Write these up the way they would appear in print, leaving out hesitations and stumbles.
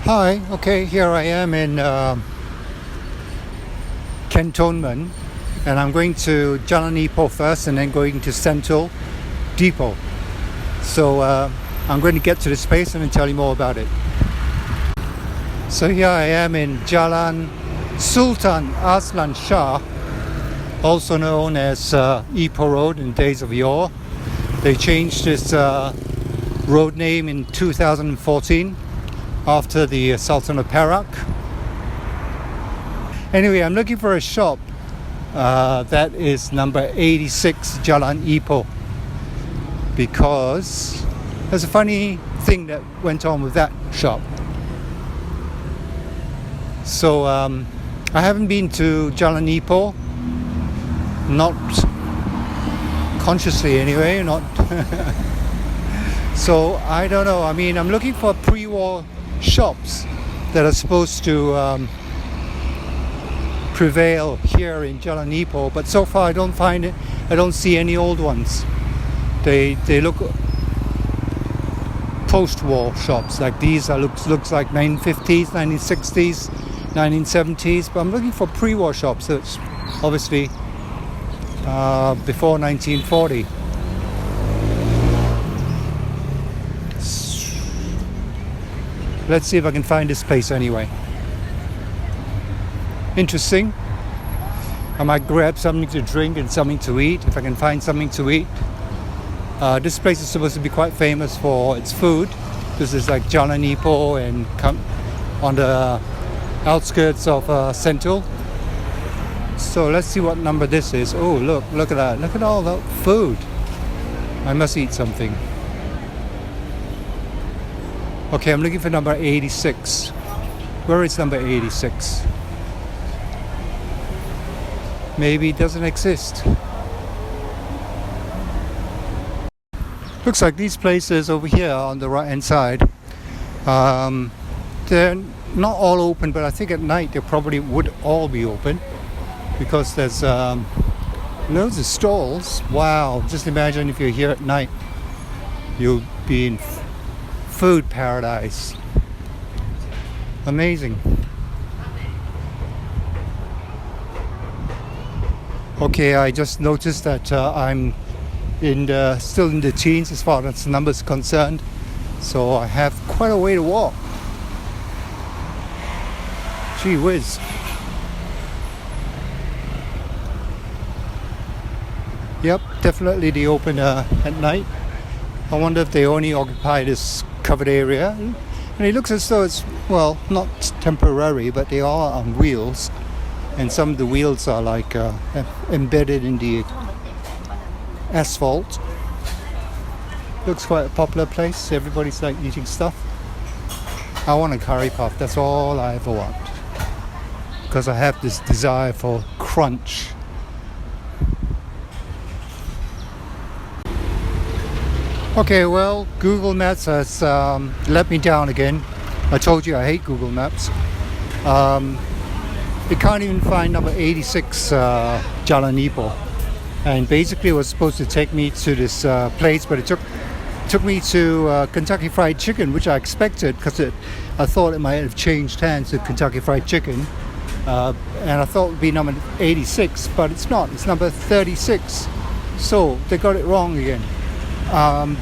Hi, okay, here I am in Cantonment, and I'm going to Jalan Ipoh first and then going to Sentul Depot. So I'm going to get to this place and then tell you more about it. So here I am in Jalan Sultan Aslan Shah, also known as Ipoh Road in days of yore. They changed this road name in 2014 after the Sultan of Perak. Anyway, I'm looking for a shop that is number 86 Jalan Ipoh, because there's a funny thing that went on with that shop. So I haven't been to Jalan Ipoh, not consciously anyway, not so I don't know. I mean, I'm looking for pre-war shops that are supposed to prevail here in Jalan Ipoh, but so far I don't find it. I don't see any old ones. They look post-war shops like these. Looks like 1950s, 1960s, 1970s, but I'm looking for pre-war shops that's obviously before 1940. Let's see if I can find this place anyway. Interesting. I might grab something to drink and something to eat if I can find something to eat. This place is supposed to be quite famous for its food. This is like Jalan Ipoh and on the outskirts of Sentul. So let's see what number this is. Oh, look at that. Look at all that food. I must eat something. Okay, I'm looking for number 86. Where is number 86? Maybe it doesn't exist. Looks like these places over here on the right hand side, they're not all open, but I think at night they probably would all be open, because there's loads of stalls. Wow, just imagine if you're here at night, you'll be in food paradise. Amazing. Okay, I just noticed that I'm still in the teens as far as the numbers are concerned, so I have quite a way to walk. Gee whiz. Yep, definitely they open at night. I wonder if they only occupy this covered area. And it looks as though it's, well, not temporary, but they are on wheels. And some of the wheels are like embedded in the asphalt. Looks quite a popular place. Everybody's like eating stuff. I want a curry puff. That's all I ever want, because I have this desire for crunch. Okay, well, Google Maps has let me down again. I told you I hate Google Maps. It can't even find number 86 Jalan Ipoh. And basically it was supposed to take me to this place, but it took me to Kentucky Fried Chicken, which I expected, because I thought it might have changed hands to Kentucky Fried Chicken. And I thought it would be number 86, but it's not. It's number 36. So they got it wrong again.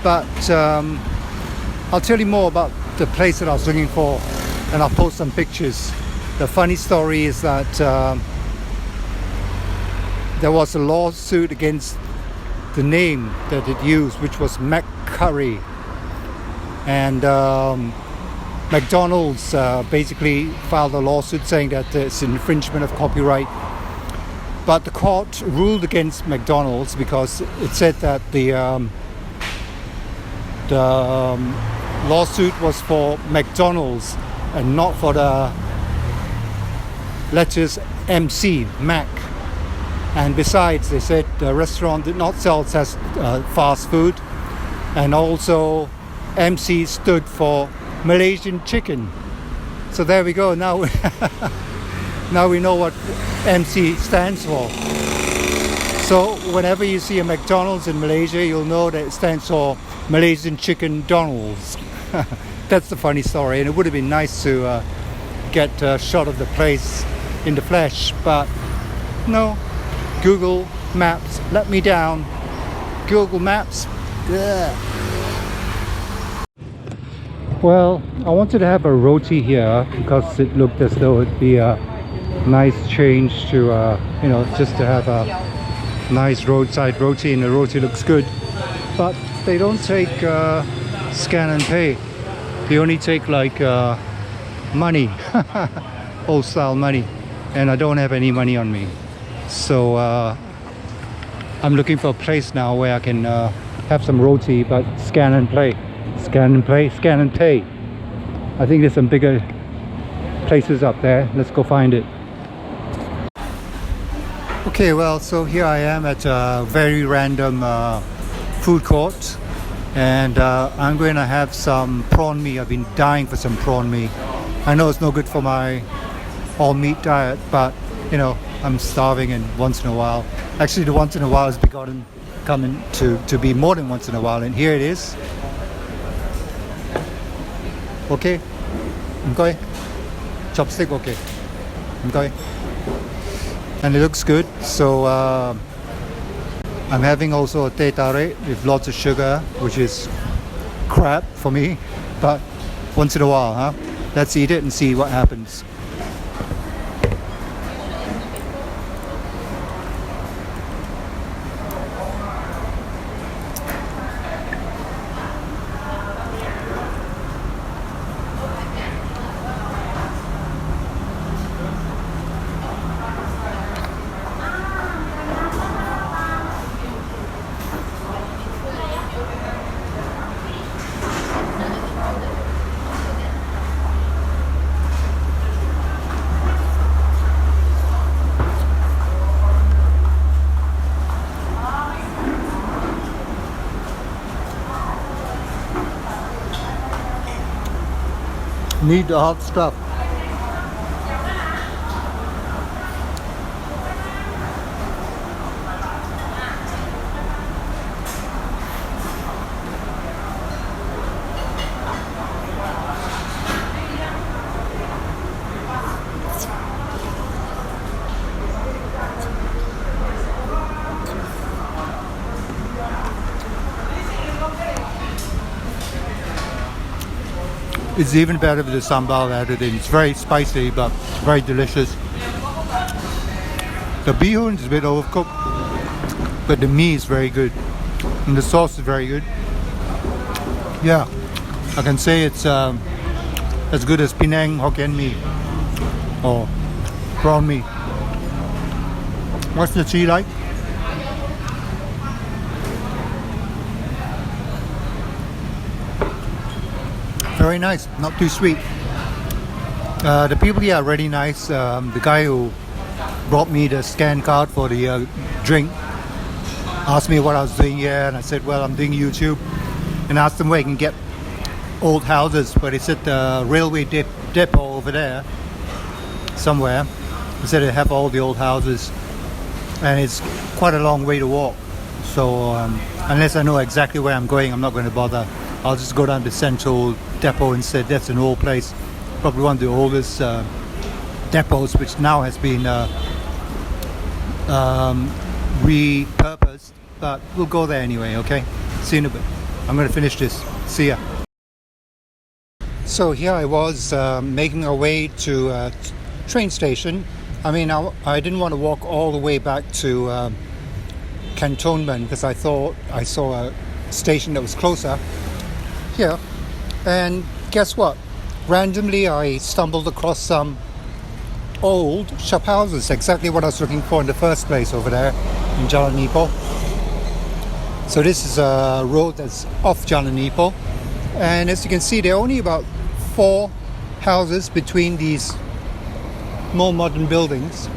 But I'll tell you more about the place that I was looking for, and I'll post some pictures. The funny story is that there was a lawsuit against the name that it used, which was McCurry, and McDonald's basically filed a lawsuit saying that it's infringement of copyright. But the court ruled against McDonald's because it said that the lawsuit was for McDonald's and not for the letters MC, Mac. And besides, they said the restaurant did not sell fast food, and also MC stood for Malaysian chicken. So there we go. Now now we know what MC stands for. So whenever you see a McDonald's in Malaysia, you'll know that it stands for Malaysian Chicken Donald's. that's the funny story. And it would have been nice to get a shot of the place in the flesh, but no. Google Maps let me down. Google Maps. Ugh. Well, I wanted to have a roti here because it looked as though it'd be a nice change to, you know, just to have a nice roadside roti, and the roti looks good. But they don't take scan and pay. They only take like money, old style money, and I don't have any money on me. So I'm looking for a place now where I can have some roti, but scan and play. Scan and play, scan and pay. I think there's some bigger places up there. Let's go find it. Okay, well, so here I am at a very random food court, and I'm going to have some prawn mee. I've been dying for some prawn mee. I know it's no good for my all meat diet, but you know, I'm starving, and once in a while, actually the once in a while has begotten coming to be more than once in a while, and here it is. Okay, okay, chopstick, okay, okay, and it looks good. So I'm having also a teh tarik with lots of sugar, which is crap for me, but once in a while, huh? Let's eat it and see what happens. Need the hot stuff. It's even better with the sambal added in. It's very spicy, but very delicious. The bihun is a bit overcooked, but the meat is very good, and the sauce is very good. Yeah, I can say it's as good as Penang Hokkien mee or prawn mee. What's the tea like? Very nice, not too sweet. The people here are really nice. The guy who brought me the scan card for the drink asked me what I was doing here, and I said, well, I'm doing YouTube, and asked him where I can get old houses, but he said the railway depot over there somewhere. He said they have all the old houses, and it's quite a long way to walk. So unless I know exactly where I'm going, I'm not going to bother. I'll just go down to Sentul depot instead. That's an old place, probably one of the oldest depots, which now has been repurposed, but we'll go there anyway. Okay, see you in a bit. I'm going to finish this. See ya. So here I was making our way to a train station. I mean, I didn't want to walk all the way back to Cantonment because I thought I saw a station that was closer here. And guess what? Randomly I stumbled across some old shop houses, exactly what I was looking for in the first place over there in Jalan Ipoh. So this is a road that's off Jalan Ipoh, and as you can see, there are only about 4 houses between these more modern buildings,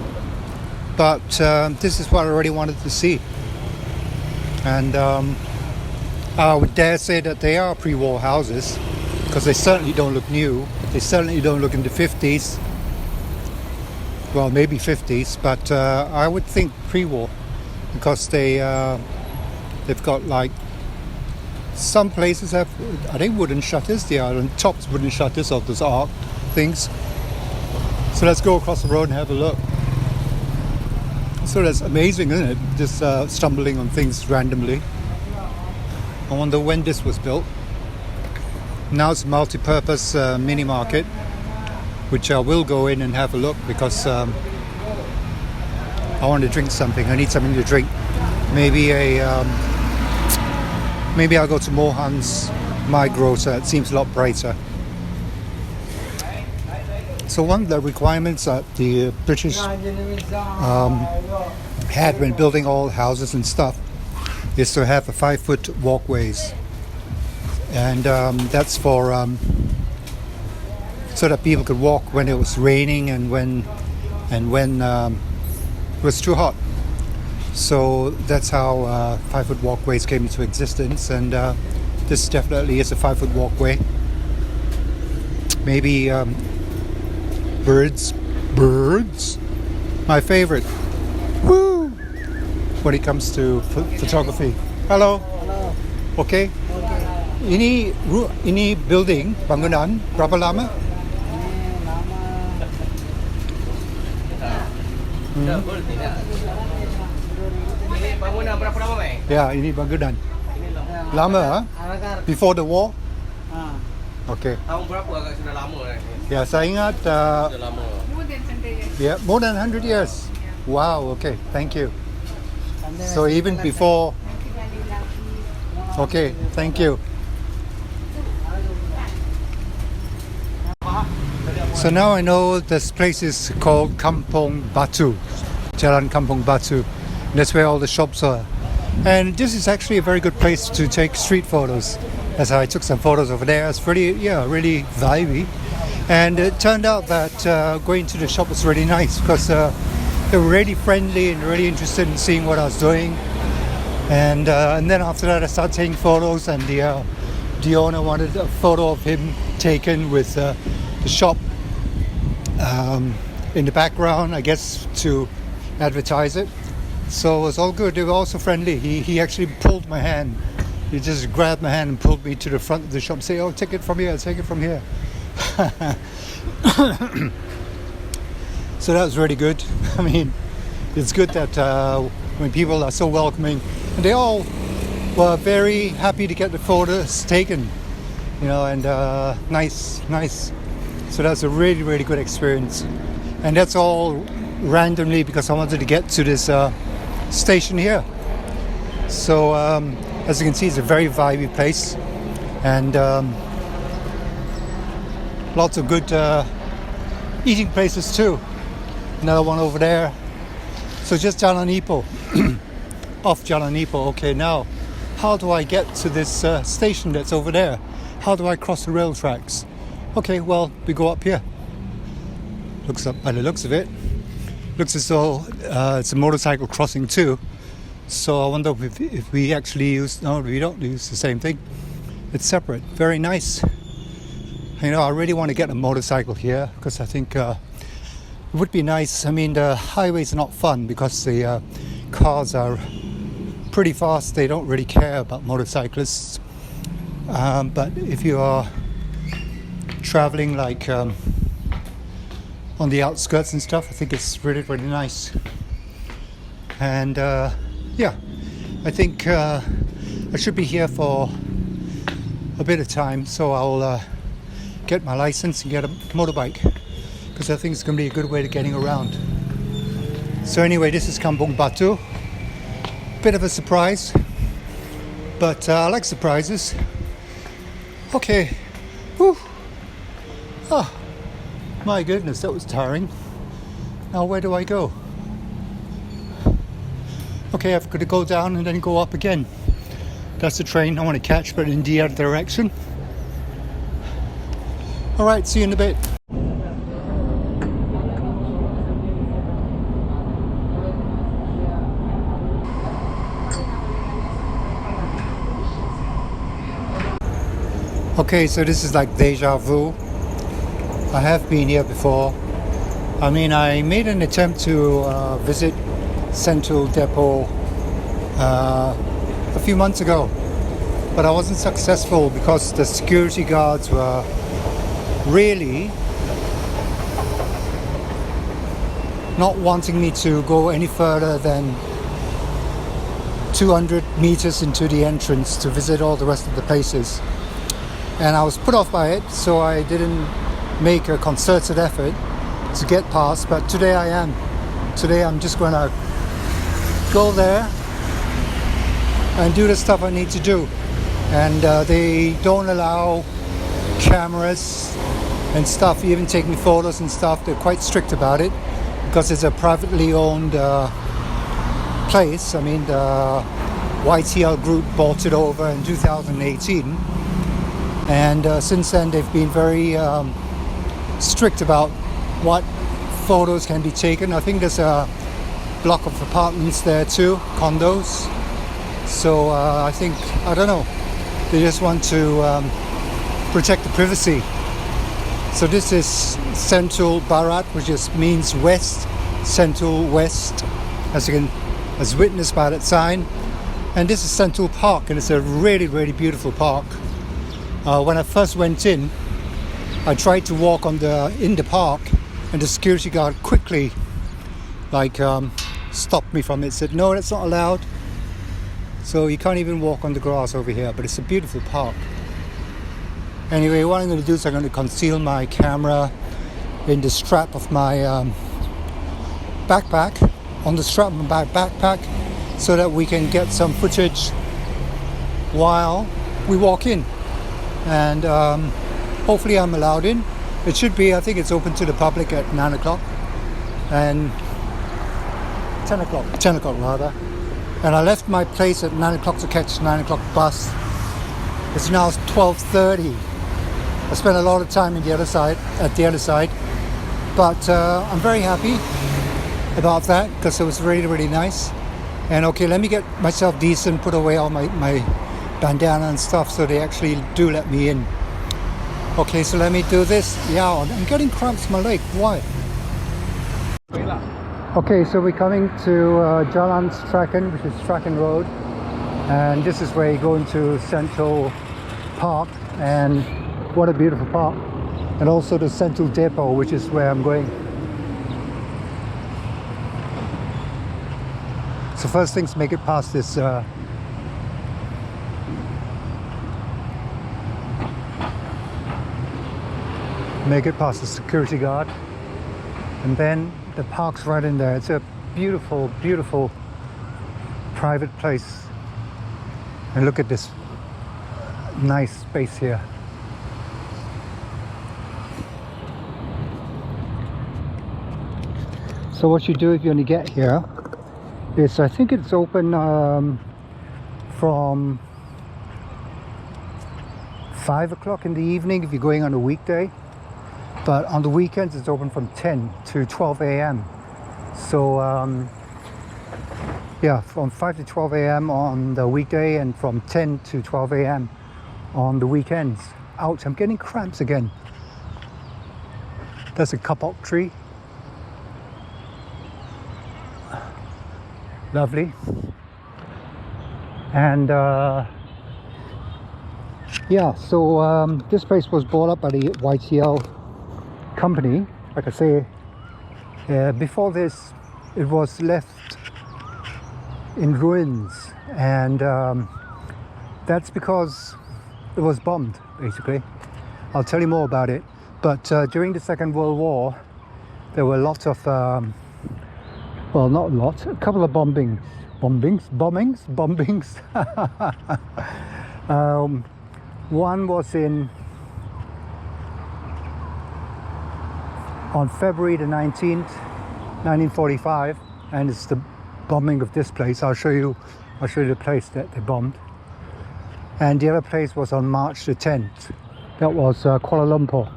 but this is what I really wanted to see. And I would dare say that they are pre-war houses, because they certainly don't look new. They certainly don't look in the 50s. Well, maybe 50s, but I would think pre-war, because they've got like some places have, I think, wooden shutters. They are on top wooden shutters of those arc things. So let's go across the road and have a look. So that's amazing, isn't it? Just stumbling on things randomly. I wonder when this was built. Now it's a multi-purpose mini market, which I will go in and have a look because I want to drink something. I need something to drink. Maybe I'll go to Mohan's, my grocer. It seems a lot brighter. So one of the requirements that the British had when building all houses and stuff is to have a 5-foot walkways, and that's for so that people could walk when it was raining and when it was too hot. So that's how 5-foot walkways came into existence, and this definitely is a 5-foot walkway. Maybe birds, my favorite. Woo! When it comes to photography. Hello. Hello. Okay. Okay. Ini building bangunan berapa lama? Ini lama. Ini bangunan berapa lama, Mai? Ya, ini bangunan. Ini lama. Lama, ha? Agak. Before the war? Okay. Tahun berapa agak sudah lama dah. Ya, saya ingat. Sudah lama. Yeah, more than 100 years. Wow. Okay. Thank you. So even before. Okay. Thank you. So now I know this place is called Kampung Batu, Jalan Kampung Batu. And that's where all the shops are. And this is actually a very good place to take street photos. As I took some photos over there. It's really vibey. And it turned out that going to the shop was really nice because they were really friendly and really interested in seeing what I was doing. And then after that I started taking photos, and the owner wanted a photo of him taken with the shop in the background, I guess, to advertise it. So it was all good. They were also friendly. He actually pulled my hand. He just grabbed my hand and pulled me to the front of the shop, say, "Oh, take it from here, take it from here." So that was really good. I mean, it's good that when people are so welcoming, and they all were very happy to get the photos taken, and nice. So that's a really good experience, and that's all randomly because I wanted to get to this station here. So as you can see, it's a very vibey place, and lots of good eating places too. Another one over there. So just Jalan Ipoh, off Jalan Ipoh. Okay, now how do I get to this station that's over there? How do I cross the rail tracks? Okay, well, we go up here. Looks up by the looks of it. Looks as though it's a motorcycle crossing too. So I wonder if we actually use. No, we don't use the same thing. It's separate. Very nice. I really want to get a motorcycle here because I think it would be nice. I mean, the highways are not fun because the cars are pretty fast. They don't really care about motorcyclists. But if you are traveling like on the outskirts and stuff, I think it's really nice. And I think I should be here for a bit of time, so I'll get my license and get a motorbike because I think it's going to be a good way of getting around. So anyway, this is Kampung Batu. Bit of a surprise, but I like surprises. Okay. Whew. Oh, my goodness, that was tiring. Now where do I go? Okay, I've got to go down and then go up again. That's the train I want to catch, but in the other direction. Alright, see you in a bit. Okay, so this is like deja vu. I have been here before. I mean, I made an attempt to visit Sentul Depot a few months ago, but I wasn't successful because the security guards were really not wanting me to go any further than 200 meters into the entrance to visit all the rest of the places. And I was put off by it, so I didn't make a concerted effort to get past, but today I am. Today I'm just going to go there and do the stuff I need to do. And they don't allow cameras and stuff, even taking photos and stuff. They're quite strict about it because it's a privately owned place. I mean, the YTL group bought it over in 2018, and since then they've been very strict about what photos can be taken. I think there's a block of apartments there too, condos. So I think, I don't know, they just want to protect the privacy. So this is Sentul Barat, which just means west, Sentul West, as witnessed by that sign. And this is Sentul Park, and it's a really, really beautiful park. When I first went in, I tried to walk in the park, and the security guard quickly stopped me from it, said no, that's not allowed. So you can't even walk on the grass over here, but it's a beautiful park. Anyway, what I'm going to do is I'm going to conceal my camera in the strap of my backpack, on the strap of my backpack, so that we can get some footage while we walk in. And hopefully I'm allowed in. It should be, I think it's open to the public at 9 o'clock and 10 o'clock rather. And I left my place at 9 o'clock to catch the 9 o'clock bus. It's now 12:30. I spent a lot of time at the other side, but I'm very happy about that because it was really, really nice. And okay, let me get myself decent, put away all my bandana and stuff, so they actually do let me in. Okay, so let me do this. Yeah, I'm getting cramps in my leg. Why? Okay, so we're coming to Jalan Strakan, which is Strakan Road, and this is where you go into Sentul Park, and what a beautiful park. And also the Sentul Depot, which is where I'm going. So first things, make it past this make it past the security guard, and then the park's right in there. It's a beautiful, beautiful private place. And look at this nice space here. So what you do if you only get here is, I think it's open from 5 o'clock in the evening if you're going on a weekday. But on the weekends it's open from 10 to 12 a.m. So yeah, from 5 to 12 a.m. on the weekday and from 10 to 12 a.m. on the weekends. Ouch, I'm getting cramps again. There's a kapok tree. Lovely. And yeah, so this place was bought up by the YTL company. Like I say, before this it was left in ruins, and that's because it was bombed, basically. I'll tell you more about it. But during the Second World War there were lots of well, not lots, a couple of bombings. One was on February the 19th, 1945, and it's the bombing of this place. I'll show you the place that they bombed. And the other place was on March the 10th. That was Kuala Lumpur.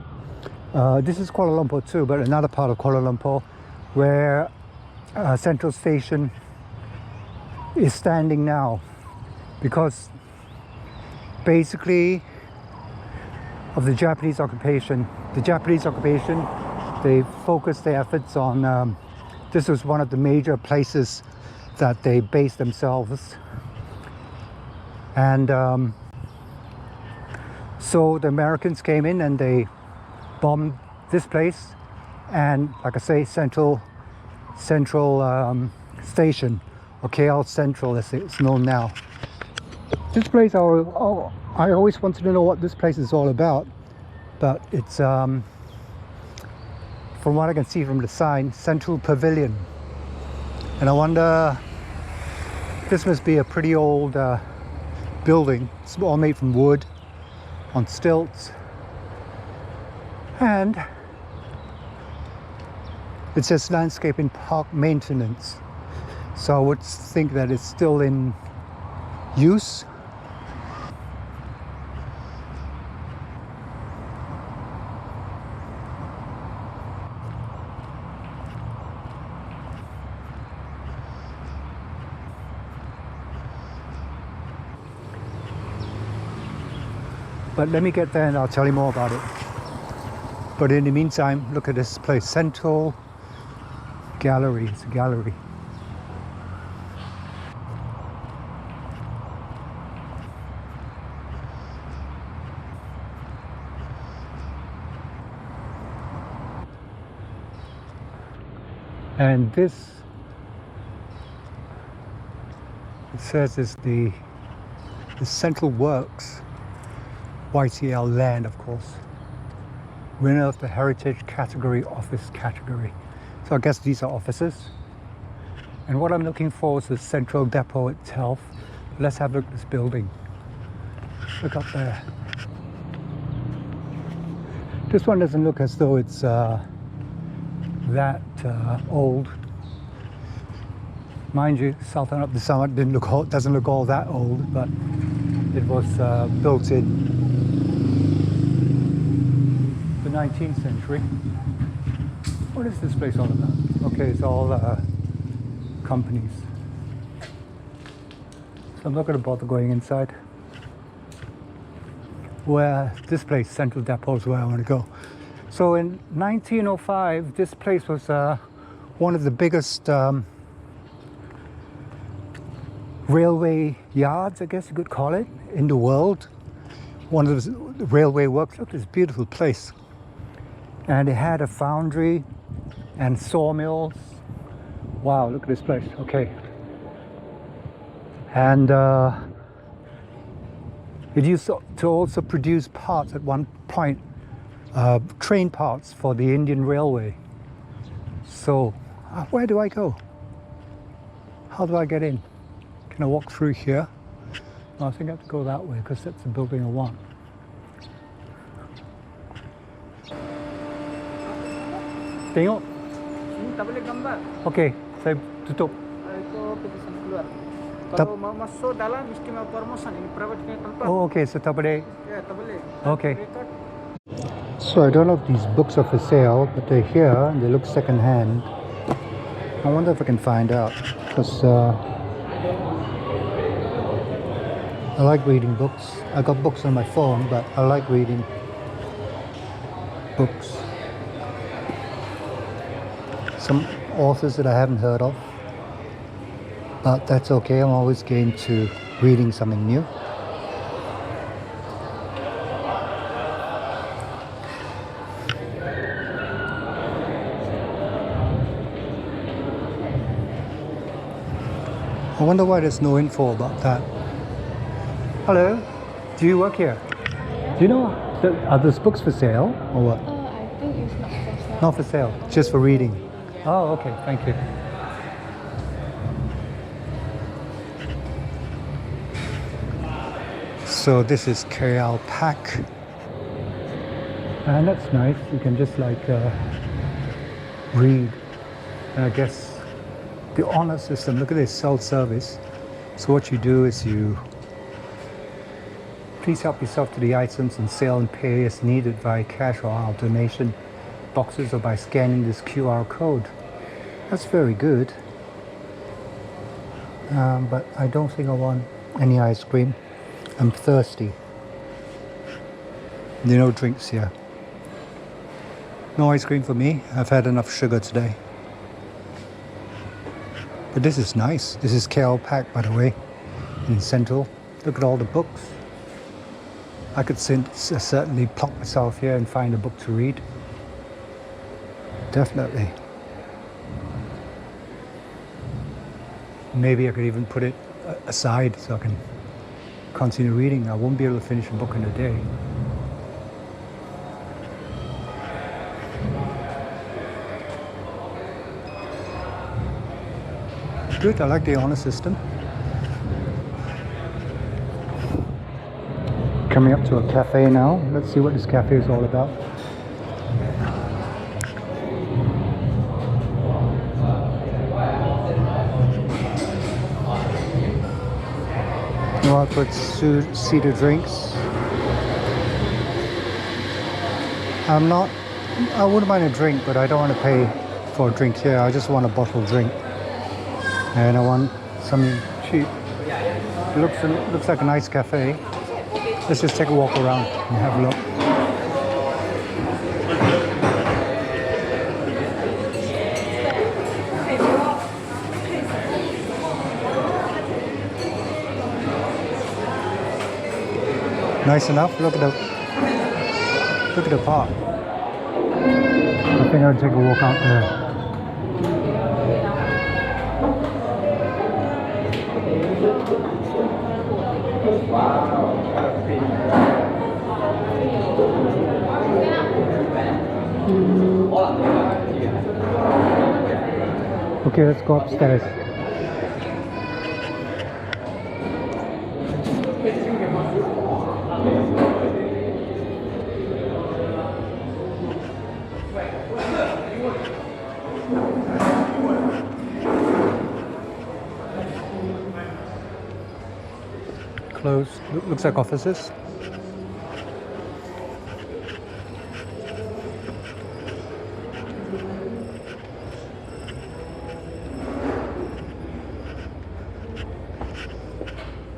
This is Kuala Lumpur too, but another part of Kuala Lumpur where Central Station is standing now, because basically of the Japanese occupation. The Japanese occupation, they focused their efforts on, this was one of the major places that they based themselves. And So the Americans came in and they bombed this place, and like I say, Central Station, or KL Central as it's known now. This place, I always wanted to know what this place is all about, but it's from what I can see from the sign, Central Pavilion. And I wonder, this must be a pretty old building. It's all made from wood on stilts, and it says landscaping park maintenance, so I would think that it's still in use. But let me get there and I'll tell you more about it. But in the meantime, look at this place, Sentul Gallery. It's a gallery. And this, it says, is the Central Works, YTL land, of course. Winner of the Heritage Category, Office Category. So I guess these are offices. And what I'm looking for is the Central Depot itself. Let's have a look at this building. Look up there. This one doesn't look as though it's that old. Mind you, Sultan of the Summit doesn't look all that old, but it was built in the 19th century. What is this place all about? Okay, it's all companies. So I'm not going to bother going inside. Where this place, Central Depot, is where I want to go. So in 1905, this place was one of the biggest railway yards, I guess you could call it, in the world. One of the railway works. Look at this beautiful place. And it had a foundry and sawmills. Wow, look at this place. Okay. And it used to also produce parts at one point, train parts for the Indian Railway. So, where do I go? How do I get in? Can I walk through here? No, I think I have to go that way because that's the building I want. Tengok. Ini tak boleh gambar. Okay, saya tutup. Itu kebiasaan keluar. Kalau mau masuk dalam mesti mau permosan. Ini private punya tempat. Oh, okay, so tak boleh. Ya, tak boleh. Okay. So I don't know if these books are for sale, but they're here and they look second hand. I wonder if I can find out, because I like reading books. I got books on my phone, but I like reading books. Some authors that I haven't heard of, but that's okay. I'm always game to reading something new. I wonder why there's no info about that. Hello, do you work here? Do you know, are those books for sale or what? I think it's not for sale. Not for sale, just for reading. Oh, okay, thank you. So this is KL PAC. And that's nice, you can just like read. And I guess the honor system, look at this, self-service. So what you do is you please help yourself to the items on sale and pay as needed via cash or our donation boxes or by scanning this QR code. That's very good. But I don't think I want any ice cream. I'm thirsty. There are no drinks here. No ice cream for me. I've had enough sugar today. But this is nice. This is KL PAC, by the way, in Sentul. Look at all the books. I could certainly plonk myself here and find a book to read. Definitely. Maybe I could even put it aside so I can continue reading. I won't be able to finish a book in a day. Good, I like the honor system. Coming up to a cafe now. Let's see what this cafe is all about. I'll put seated drinks. I wouldn't mind a drink, but I don't want to pay for a drink here. I just want a bottled drink. And I want something cheap. It looks like a nice cafe. Let's just take a walk around and have a look. Nice enough. Look at the park. I think I'll take a walk out there. Okay, let's go upstairs. Closed. Looks like offices.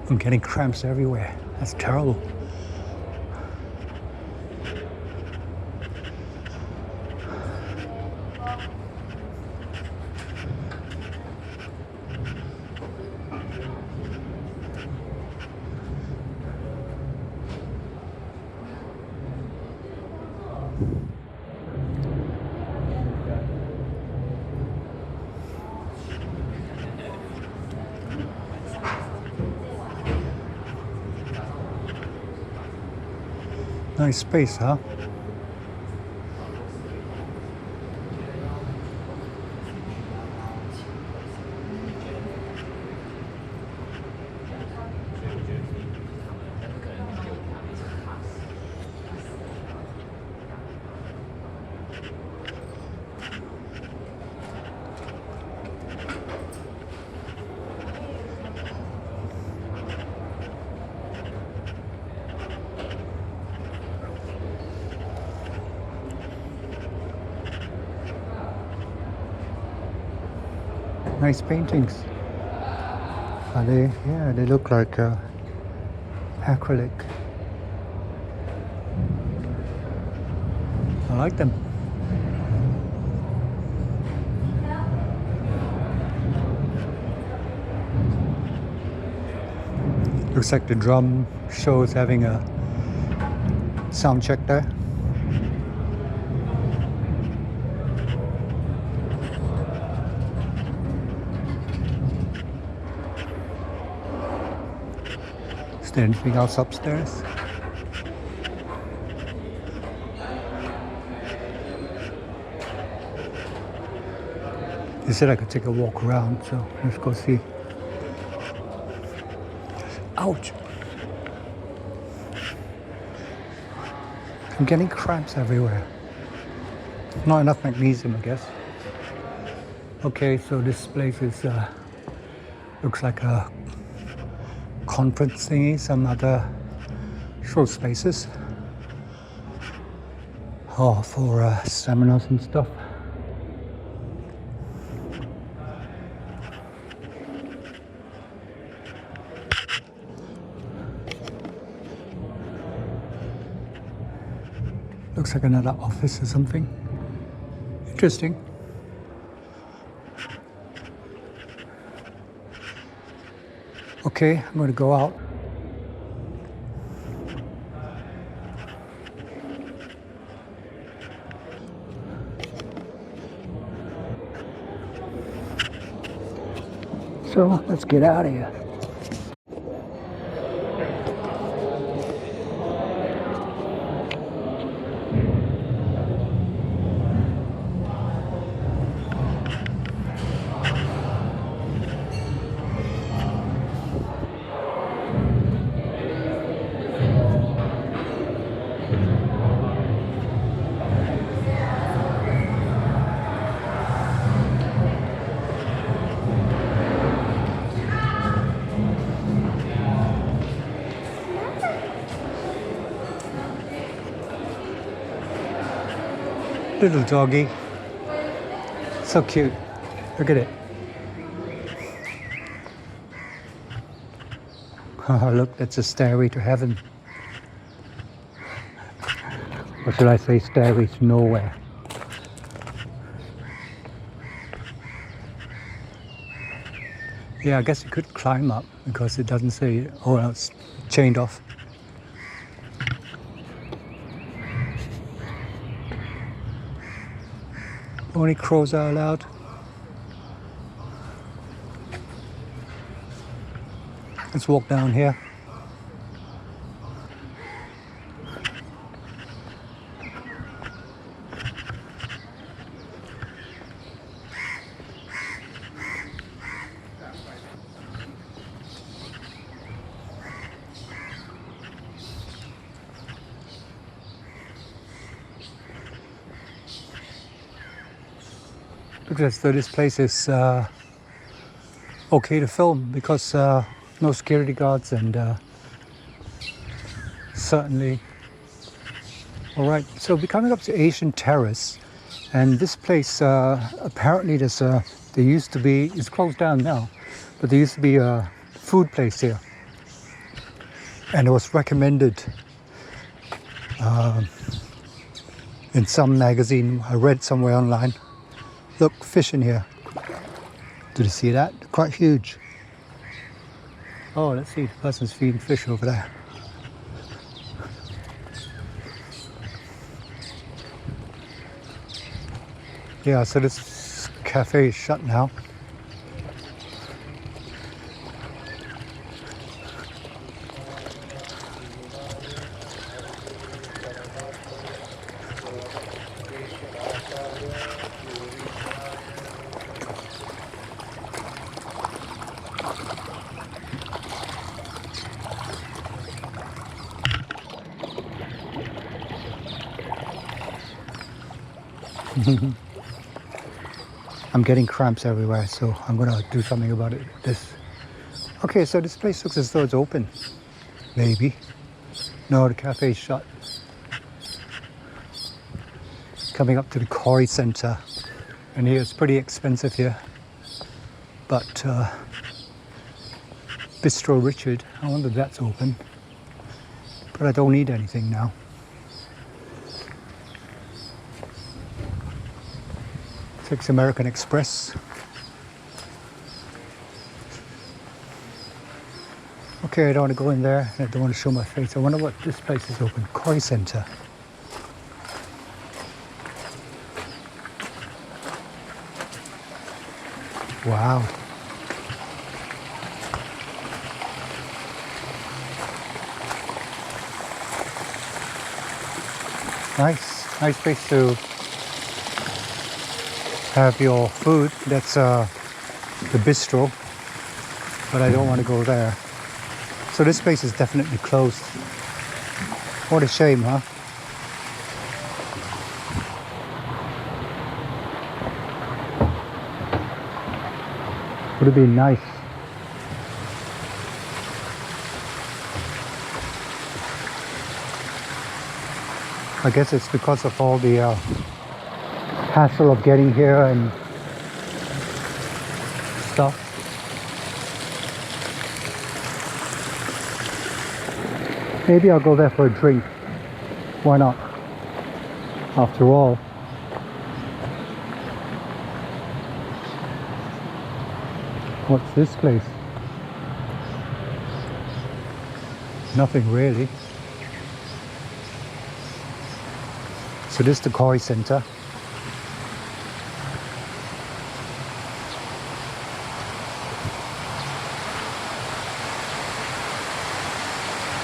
I'm getting cramps everywhere. That's terrible. Nice space, huh? Nice paintings. Are they? Yeah, they look like acrylic. I like them. Looks like the drum show is having a sound check there. Is there anything else upstairs? They said I could take a walk around, so let's go see. Ouch! I'm getting cramps everywhere. Not enough magnesium, I guess. Okay, so this place is looks like a conference thingy, some other show spaces. Oh, for seminars and stuff. Looks like another office or something. Interesting. Okay, I'm going to go out. So let's get out of here. Little doggy. So cute. Look at it. Oh, look, that's a stairway to heaven. Or should I say stairway to nowhere? Yeah, I guess you could climb up because it doesn't say, oh no, it's chained off. Only crows are allowed. Let's walk down here. Because so this place is okay to film because no security guards and certainly all right. So we're coming up to Asian Terrace, and this place apparently there used to be, it's closed down now, but there used to be a food place here, and it was recommended in some magazine I read somewhere online. Look, fish in here. Did you see that? Quite huge. Oh, let's see, the person's feeding fish over there. Yeah, so this cafe is shut now. I'm getting cramps everywhere, so I'm gonna do something about it. Okay, so this place looks as though it's open. Maybe. No, the cafe is shut. Coming up to the Koi Center, and here it's pretty expensive here. But Bistro Richard, I wonder if that's open. But I don't need anything now. Takes American Express. Okay, I don't want to go in there. I don't want to show my face. I wonder what this place is open. Koi Center. Wow. Nice place to have your food. That's the bistro, but I don't want to go there. So this place is definitely closed. What a shame, huh? Would have been nice. I guess it's because of all the hassle of getting here and stuff. Maybe I'll go there for a drink. Why not? After all. What's this place? Nothing really. So this is the Koi Center.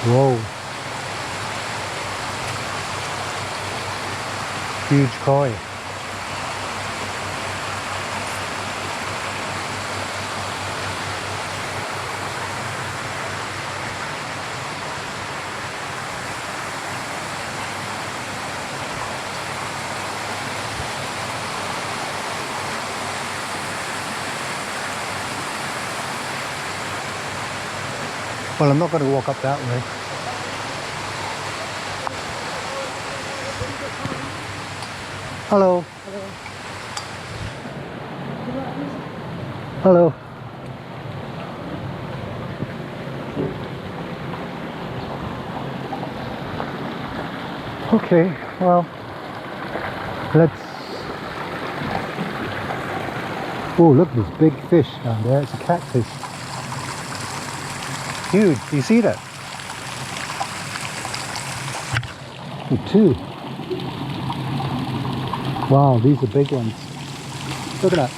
Whoa. Huge koi. Well, I'm not going to walk up that way. Hello. Hello. Okay, well, let's... Oh, look, this big fish down there. It's a catfish. Huge. Do you see that? Two. Wow, these are big ones. Look at that.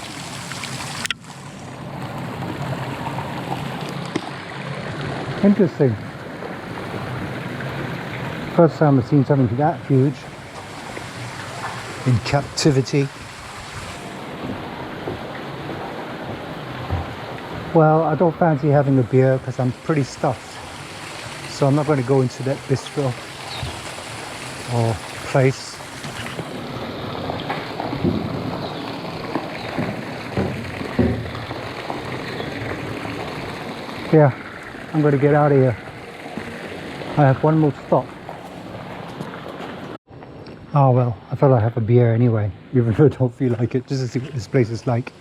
Interesting. First time I've seen something that huge in captivity. Well, I don't fancy having a beer because I'm pretty stuffed. So I'm not going to go into that bistro or place. Yeah, I'm going to get out of here. I have one more stop. Oh well, I thought I'd have a beer anyway, even though I don't feel like it, just to see what this place is like.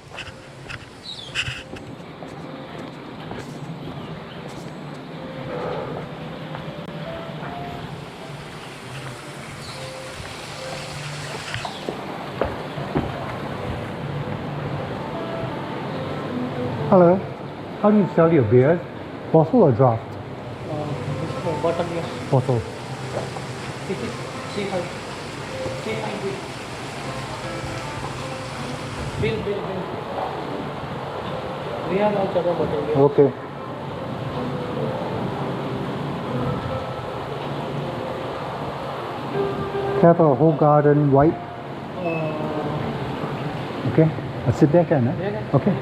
Hello, how do you sell your beers? Bottle or draft? Bottom here. Bottle. This is 300. 300. Bill. We have also the bottle here. Okay. Have a whole garden white. Okay. I'll sit there, can I? Yeah. Okay.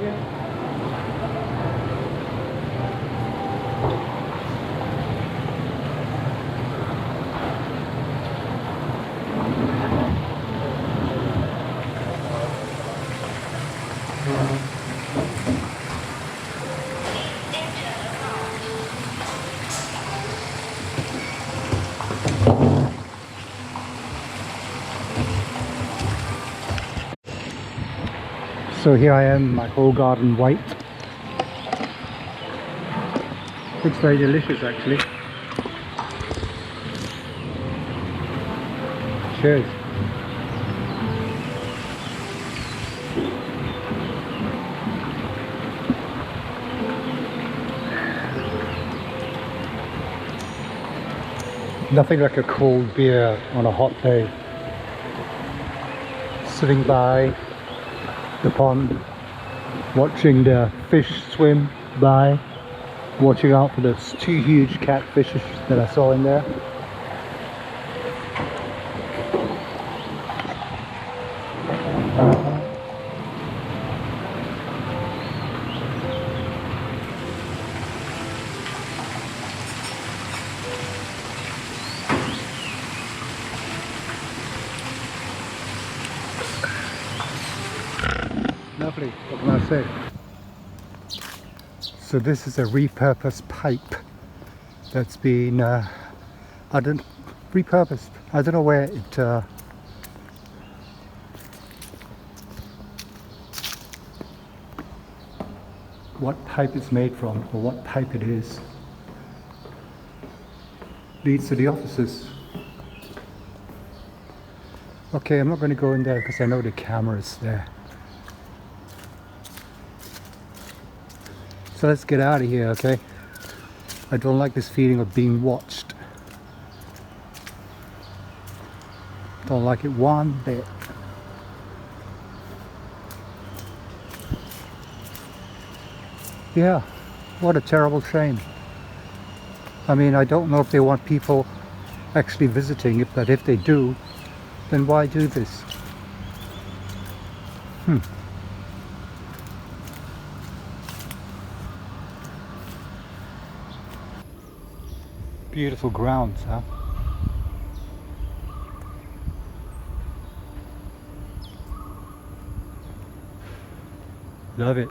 So here I am, my whole garden white. Looks very delicious actually. Cheers. Nothing like a cold beer on a hot day. Sitting by the pond, watching the fish swim by, watching out for those two huge catfishes that I saw in there. Lovely, what can I say? So this is a repurposed pipe that's been, repurposed. I don't know where it, what pipe it's made from or what pipe it is. Leads to the offices. Okay, I'm not going to go in there because I know the camera's there. So let's get out of here, okay? I don't like this feeling of being watched. Don't like it one bit. Yeah, what a terrible shame. I mean, I don't know if they want people actually visiting it, but if they do, then why do this? Beautiful grounds, huh? Love it.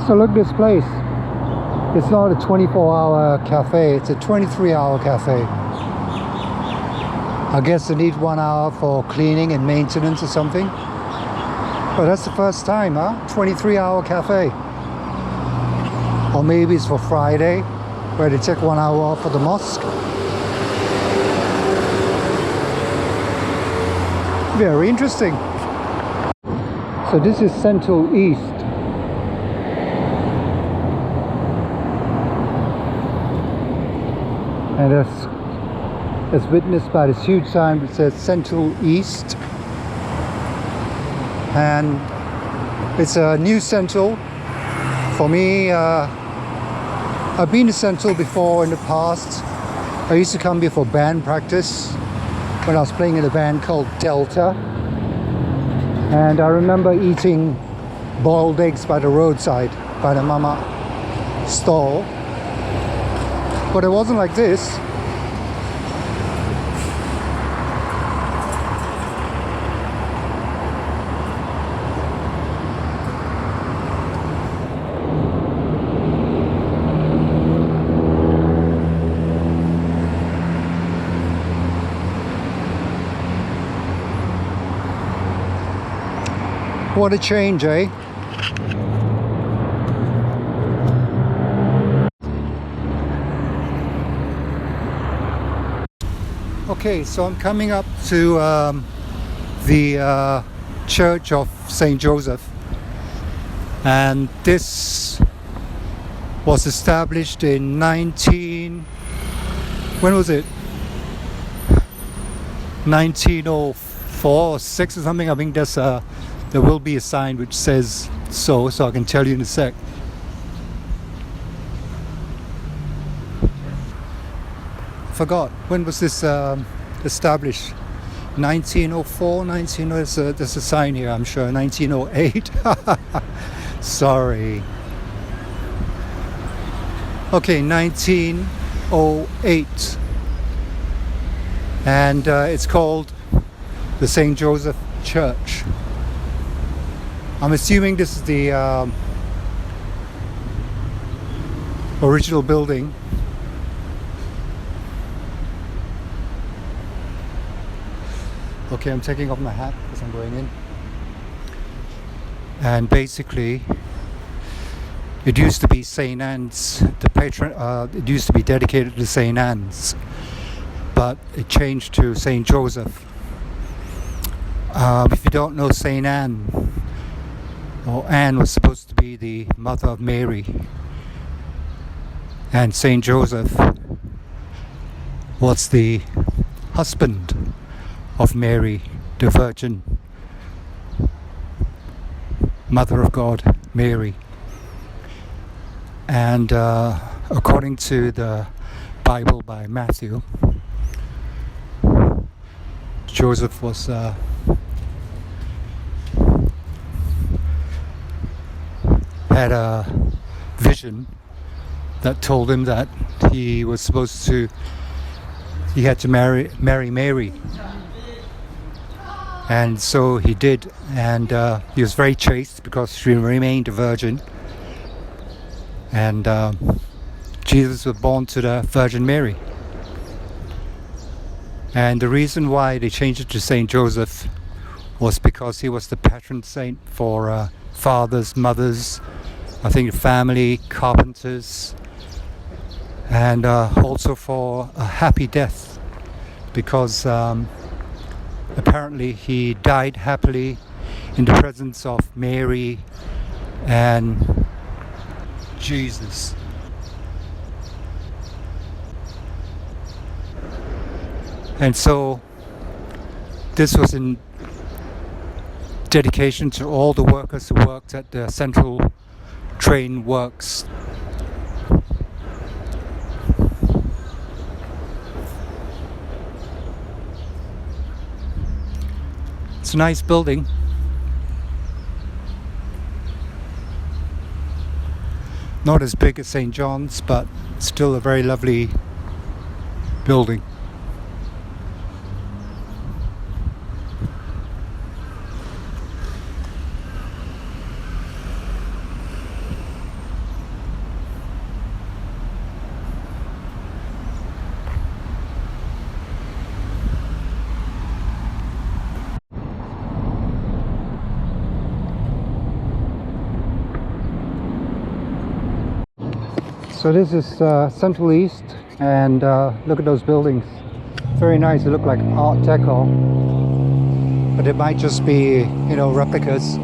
So look at this place. It's not a 24-hour cafe, it's a 23-hour cafe. I guess they need 1 hour for cleaning and maintenance or something. But that's the first time, huh? 23-hour cafe. Or maybe it's for Friday, where they take 1 hour off for the mosque. Very interesting. So this is Sentul East. And as witnessed by this huge sign that says Sentul East. And it's a new Sentul. For me, I've been to Sentul before in the past. I used to come here for band practice when I was playing in a band called Delta. And I remember eating boiled eggs by the roadside, by the mama stall. But it wasn't like this. What a change, eh? Okay, so I'm coming up to the Church of St. Joseph, and this was established in when was it? 1904 or 6 or something. I think there will be a sign which says so I can tell you in a sec. Forgot, when was this established? 1904, there's a sign here, I'm sure. 1908. Sorry. Okay, 1908. And it's called the St. Joseph Church. I'm assuming this is the original building. Okay, I'm taking off my hat because I'm going in. And basically, it used to be St. Anne's, the patron. It used to be dedicated to St. Anne's, but it changed to St. Joseph. If you don't know St. Anne, Anne was supposed to be the mother of Mary, and Saint Joseph was the husband of Mary, the Virgin Mother of God, Mary. And according to the Bible by Matthew, Joseph was had a vision that told him that he had to marry Mary, and so he did, and he was very chaste because she remained a virgin, and Jesus was born to the Virgin Mary. And the reason why they changed it to Saint Joseph was because he was the patron saint for fathers, mothers, I think family, carpenters, and also for a happy death, because apparently he died happily in the presence of Mary and Jesus. And so this was in dedication to all the workers who worked at the Sentul train works. It's a nice building. Not as big as St. John's, but still a very lovely building. So this is Sentul East, and look at those buildings. Very nice. They look like Art Deco, but it might just be, you know, replicas.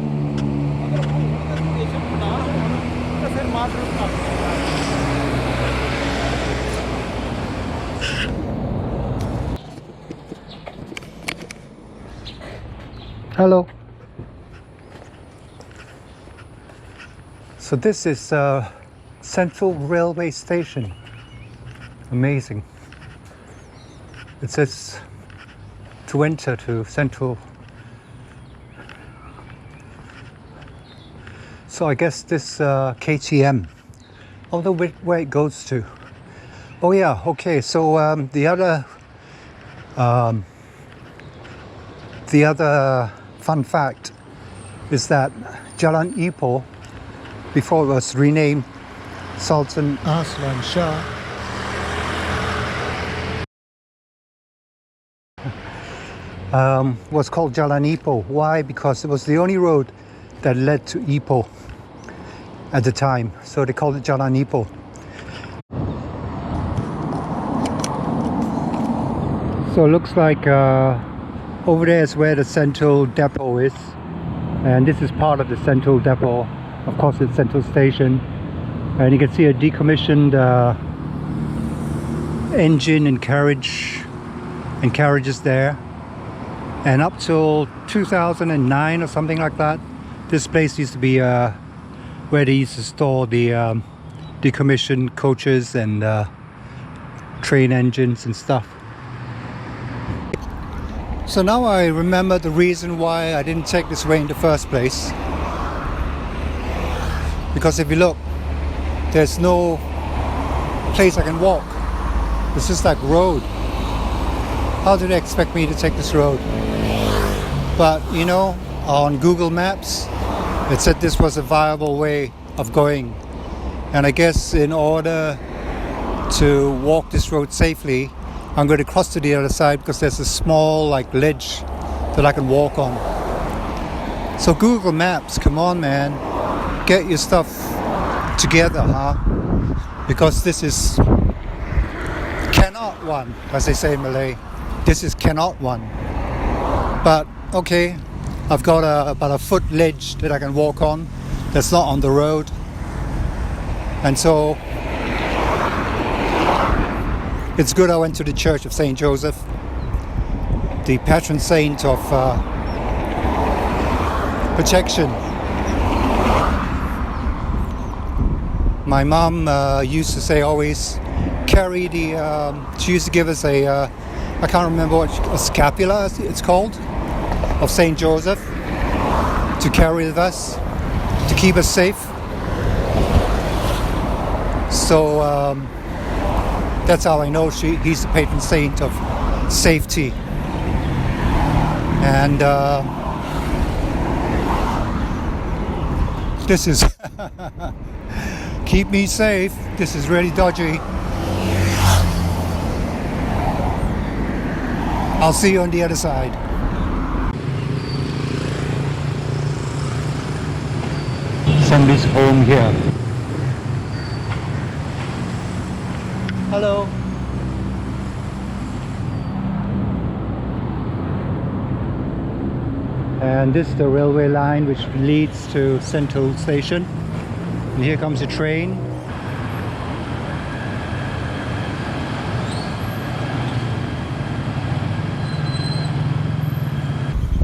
Hello. So this is Sentul Railway Station. Amazing. It says to enter to Sentul. So I guess this KTM. I wonder where it goes to. Oh yeah, okay. So the other fun fact is that Jalan Ipoh, before it was renamed Sultan Aslan Shah, was called Jalan Ipoh. Why? Because it was the only road that led to Ipoh at the time, so they called it Jalan Ipoh. So it looks like over there is where the Sentul depot is, and this is part of the Sentul depot. Of course, it's Sentul station. And you can see a decommissioned engine and carriages there. And up till 2009 or something like that, this place used to be where they used to store the decommissioned coaches and train engines and stuff. So now I remember the reason why I didn't take this way in the first place. Because if you look, there's no place I can walk. This is like road. How did they expect me to take this road? But you know, on Google Maps, it said this was a viable way of going. And I guess in order to walk this road safely, I'm going to cross to the other side because there's a small like ledge that I can walk on. So Google Maps, come on man, get your stuff together, huh? Because this is cannot one, as they say in Malay. This is cannot one. But okay, I've got about a foot ledge that I can walk on that's not on the road. And so it's good I went to the Church of St. Joseph, the patron saint of protection. My mom used to say always carry the, she used to give us a, I can't remember what, a scapula it's called, of St. Joseph, to carry with us, to keep us safe. So that's how I know he's the patron saint of safety. And this is keep me safe. This is really dodgy. I'll see you on the other side. Somebody's home here. Hello. And this is the railway line which leads to Sentul station. And here comes a train.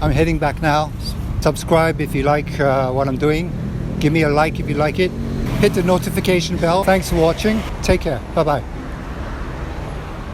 I'm heading back now. Subscribe if you like what I'm doing. Give me a like if you like it. hit the notification bell. Thanks for watching. Take care. Bye bye.